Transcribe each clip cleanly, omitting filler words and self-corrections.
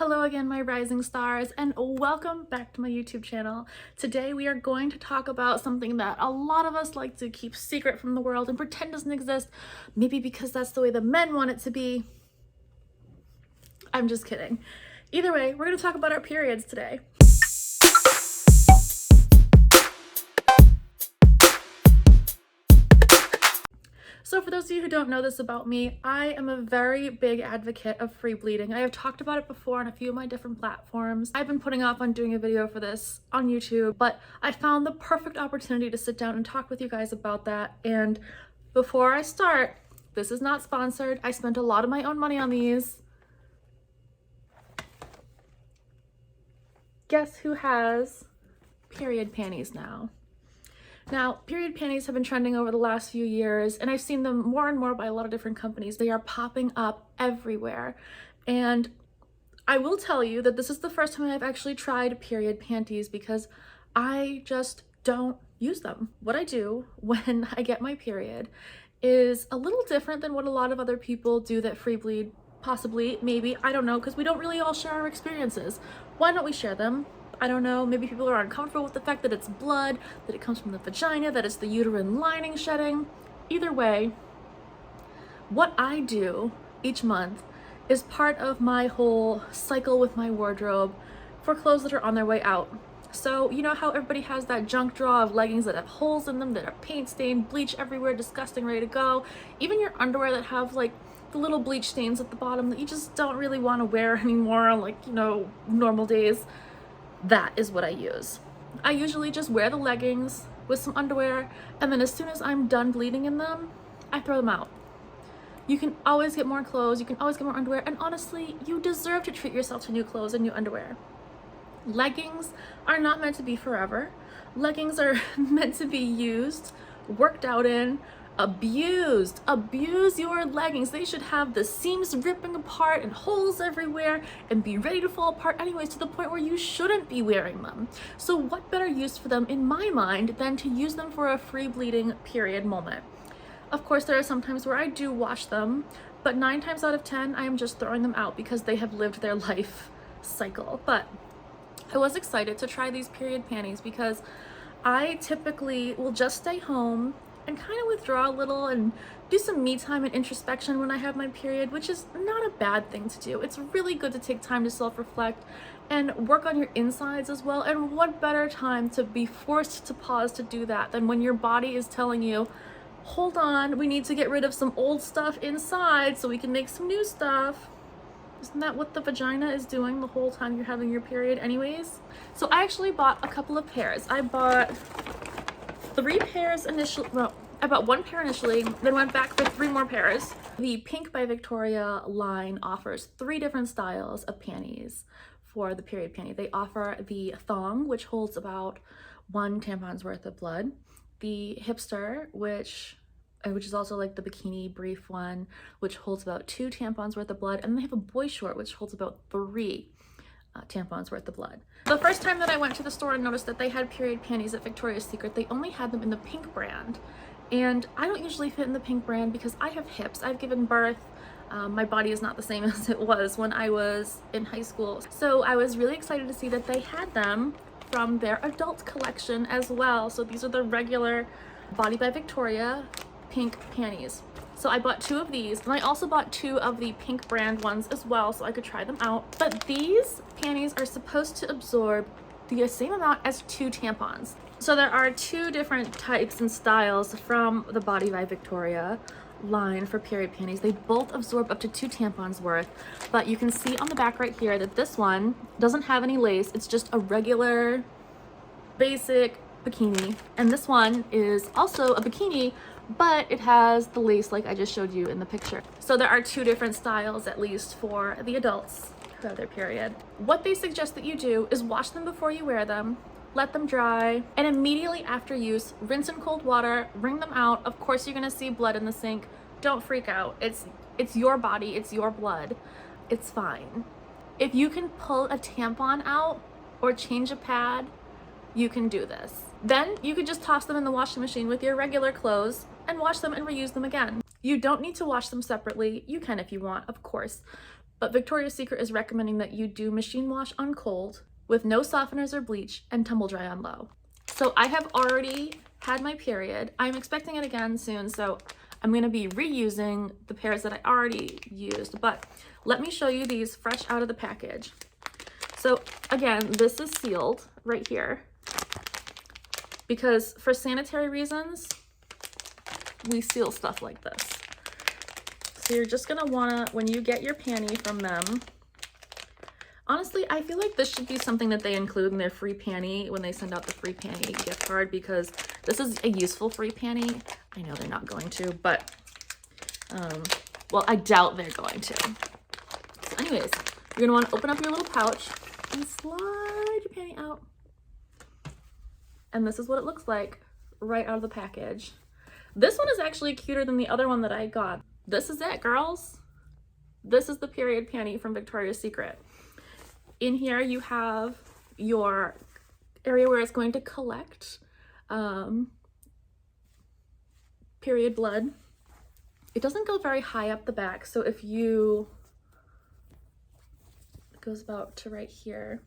Hello again, my rising stars, and welcome back to my YouTube channel. Today we are going to talk about something that a lot of us like to keep secret from the world and pretend doesn't exist, maybe because that's the way the men want it to be. I'm just kidding. Either way, we're going to talk about our periods today. So for those of you who don't know this about me, I am a very big advocate of free bleeding. I have talked about it before on a few of my different platforms. I've been putting off on doing a video for this on YouTube, but I found the perfect opportunity to sit down and talk with you guys about that. And before I start, this is not sponsored. I spent a lot of my own money on these. Guess who has period panties now? Now, period panties have been trending over the last few years, and I've seen them more and more by a lot of different companies. They are popping up everywhere. And I will tell you that this is the first time I've actually tried period panties because I just don't use them. What I do when I get my period is a little different than what a lot of other people do that free bleed, possibly, maybe, I don't know, because we don't really all share our experiences. Why don't we share them? I don't know, maybe people are uncomfortable with the fact that it's blood, that it comes from the vagina, that it's the uterine lining shedding. Either way, what I do each month is part of my whole cycle with my wardrobe for clothes that are on their way out. So you know how everybody has that junk drawer of leggings that have holes in them, that are paint stained, bleach everywhere, disgusting, ready to go. Even your underwear that have like the little bleach stains at the bottom that you just don't really want to wear anymore on, like, you know, normal days. That is what I use. I usually just wear the leggings with some underwear, and then as soon as I'm done bleeding in them, I throw them out. You can always get more clothes, you can always get more underwear, and honestly, you deserve to treat yourself to new clothes and new underwear. Leggings are not meant to be forever. Leggings are meant to be used, worked out in, abused. Abuse your leggings. They should have the seams ripping apart and holes everywhere and be ready to fall apart anyways, to the point where you shouldn't be wearing them. So what better use for them in my mind than to use them for a free bleeding period moment? Of course, there are some times where I do wash them, but 9 times out of 10 I am just throwing them out because they have lived their life cycle. But I was excited to try these period panties because I typically will just stay home and kind of withdraw a little and do some me time and introspection when I have my period, which is not a bad thing to do. It's really good to take time to self-reflect and work on your insides as well. And what better time to be forced to pause to do that than when your body is telling you, hold on, we need to get rid of some old stuff inside so we can make some new stuff. Isn't that what the vagina is doing the whole time you're having your period anyways? So I actually bought a couple of pairs. I bought 3 pairs initially. Well, I bought 1 pair initially, then went back for 3 more pairs. The Pink by Victoria line offers 3 different styles of panties for the period panty. They offer the thong, which holds about 1 tampon's worth of blood, the hipster, which is also like the bikini brief one, which holds about 2 tampons worth of blood, and they have a boy short, which holds about 3 tampons worth of blood. The first time that I went to the store and noticed that they had period panties at Victoria's Secret, they only had them in the pink brand. And I don't usually fit in the pink brand because I have hips. I've given birth. My body is not the same as it was when I was in high school. So I was really excited to see that they had them from their adult collection as well. So these are the regular Body by Victoria pink panties. So I bought 2 of these, and I also bought 2 of the pink brand ones as well so I could try them out. But these panties are supposed to absorb the same amount as 2 tampons. So there are 2 different types and styles from the Body by Victoria line for period panties. They both absorb up to 2 tampons worth, but you can see on the back right here that this one doesn't have any lace. It's just a regular basic bikini, and this one is also a bikini, but it has the lace like I just showed you in the picture. So there are 2 different styles, at least for the adults who have their period. What they suggest that you do is wash them before you wear them, let them dry, and immediately after use, rinse in cold water, wring them out. Of course you're gonna see blood in the sink. Don't freak out. It's your body, it's your blood. It's fine. If you can pull a tampon out or change a pad, you can do this. Then you could just toss them in the washing machine with your regular clothes and wash them and reuse them again. You don't need to wash them separately. You can if you want, of course, but Victoria's Secret is recommending that you do machine wash on cold with no softeners or bleach and tumble dry on low. So I have already had my period. I'm expecting it again soon, so I'm going to be reusing the pairs that I already used, but let me show you these fresh out of the package. So again, this is sealed right here because for sanitary reasons, we seal stuff like this. So you're just gonna wanna, when you get your panty from them, honestly, I feel like this should be something that they include in their free panty when they send out the free panty gift card, because this is a useful free panty. I know they're not going to, but, well, I doubt they're going to. So anyways, you're gonna wanna open up your little pouch and slide your panty out. And this is what it looks like right out of the package. This one is actually cuter than the other one that I got. This is it, girls. This is the period panty from Victoria's Secret. In here you have your area where it's going to collect period blood. It doesn't go very high up the back, so if you, it goes about to right here.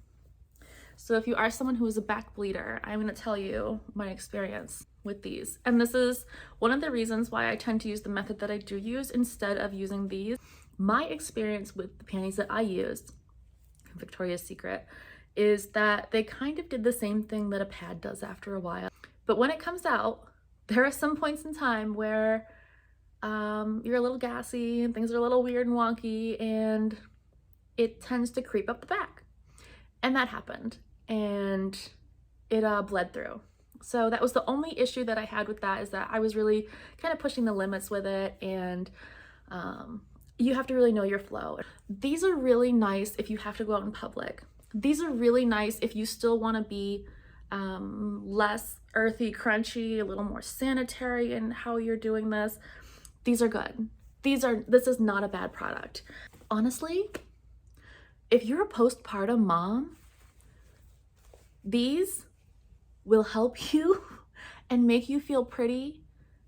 So if you are someone who is a back bleeder, I'm going to tell you my experience with these. And this is one of the reasons why I tend to use the method that I do use instead of using these. My experience with the panties that I used in Victoria's Secret is that they kind of did the same thing that a pad does after a while. But when it comes out, there are some points in time where you're a little gassy and things are a little weird and wonky, and it tends to creep up the back. And that happened, and it bled through. So that was the only issue that I had with that, is that I was really kind of pushing the limits with it, and you have to really know your flow. These are really nice if you have to go out in public. These are really nice if you still want to be less earthy, crunchy, a little more sanitary in how you're doing this. These are good. This is not a bad product. Honestly, if you're a postpartum mom, these will help you and make you feel pretty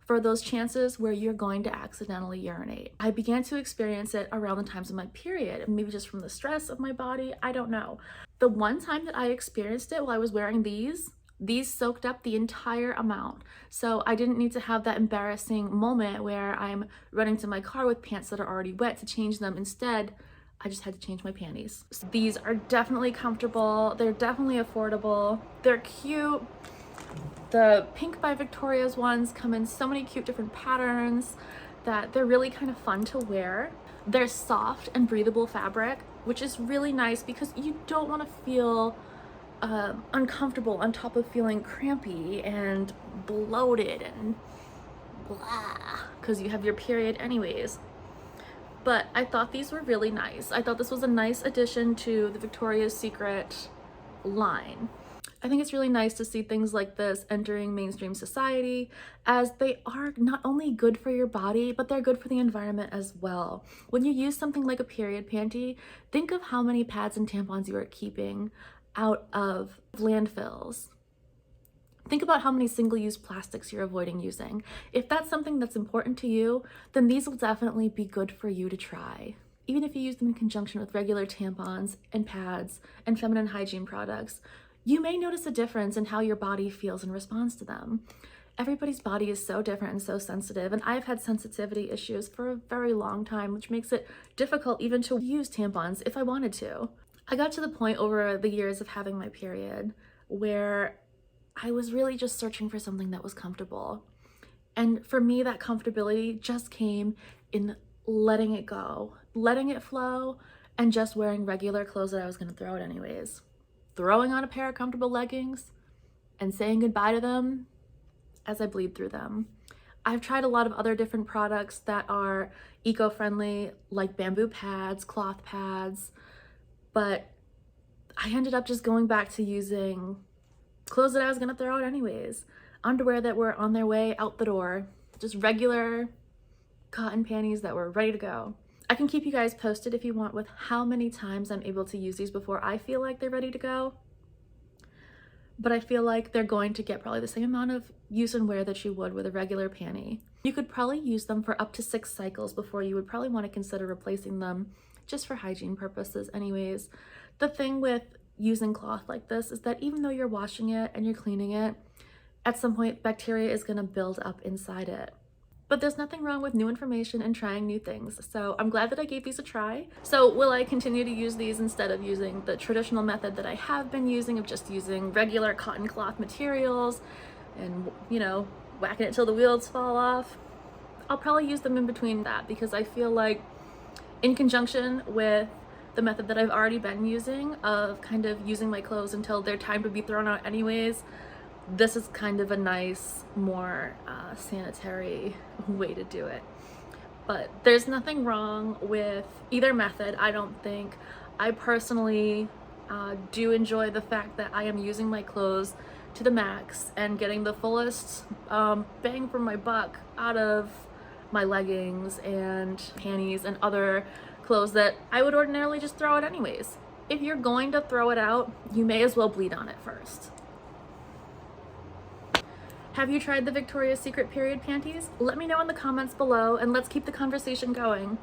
for those chances where you're going to accidentally urinate. I began to experience it around the times of my period, maybe just from the stress of my body, I don't know. The one time that I experienced it while I was wearing these soaked up the entire amount. So I didn't need to have that embarrassing moment where I'm running to my car with pants that are already wet to change them. Instead, I just had to change my panties. So these are definitely comfortable. They're definitely affordable. They're cute. The Pink by Victoria's ones come in so many cute different patterns that they're really kind of fun to wear. They're soft and breathable fabric, which is really nice because you don't want to feel uncomfortable on top of feeling crampy and bloated and blah, because you have your period anyways. But I thought these were really nice. I thought this was a nice addition to the Victoria's Secret line. I think it's really nice to see things like this entering mainstream society, as they are not only good for your body, but they're good for the environment as well. When you use something like a period panty, think of how many pads and tampons you are keeping out of landfills. Think about how many single-use plastics you're avoiding using. If that's something that's important to you, then these will definitely be good for you to try. Even if you use them in conjunction with regular tampons and pads and feminine hygiene products, you may notice a difference in how your body feels in response to them. Everybody's body is so different and so sensitive, and I've had sensitivity issues for a very long time, which makes it difficult even to use tampons if I wanted to. I got to the point over the years of having my period where I was really just searching for something that was comfortable. And for me, that comfortability just came in letting it go, letting it flow, and just wearing regular clothes that I was going to throw out anyways. Throwing on a pair of comfortable leggings and saying goodbye to them as I bleed through them. I've tried a lot of other different products that are eco-friendly, like bamboo pads, cloth pads, but I ended up just going back to using clothes that I was gonna throw out anyways. Underwear that were on their way out the door. Just regular cotton panties that were ready to go. I can keep you guys posted if you want with how many times I'm able to use these before I feel like they're ready to go. But I feel like they're going to get probably the same amount of use and wear that you would with a regular panty. You could probably use them for up to 6 cycles before you would probably want to consider replacing them just for hygiene purposes anyways. The thing with using cloth like this is that even though you're washing it and you're cleaning it, at some point bacteria is going to build up inside it. But there's nothing wrong with new information and trying new things. So I'm glad that I gave these a try. So will I continue to use these instead of using the traditional method that I have been using of just using regular cotton cloth materials and, you know, whacking it till the wheels fall off? I'll probably use them in between that, because I feel like in conjunction with the method that I've already been using of kind of using my clothes until they're time to be thrown out anyways, this is kind of a nice, more sanitary way to do it. But there's nothing wrong with either method, I don't think. I personally do enjoy the fact that I am using my clothes to the max and getting the fullest bang for my buck out of my leggings and panties and other clothes that I would ordinarily just throw out anyways. If you're going to throw it out, you may as well bleed on it first. Have you tried the Victoria's Secret period panties? Let me know in the comments below and let's keep the conversation going.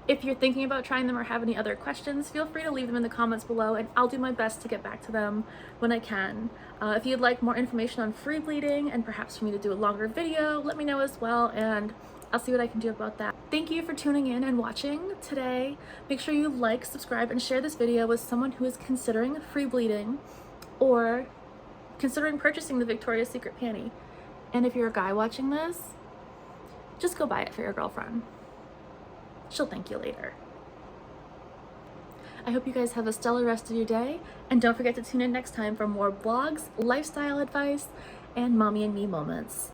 If you're thinking about trying them or have any other questions, feel free to leave them in the comments below and I'll do my best to get back to them when I can. If you'd like more information on free bleeding and perhaps for me to do a longer video, let me know as well and I'll see what I can do about that. Thank you for tuning in and watching today. Make sure you like, subscribe, and share this video with someone who is considering free bleeding or considering purchasing the Victoria's Secret panty. And if you're a guy watching this, just go buy it for your girlfriend. She'll thank you later. I hope you guys have a stellar rest of your day, and don't forget to tune in next time for more vlogs, lifestyle advice, and mommy and me moments.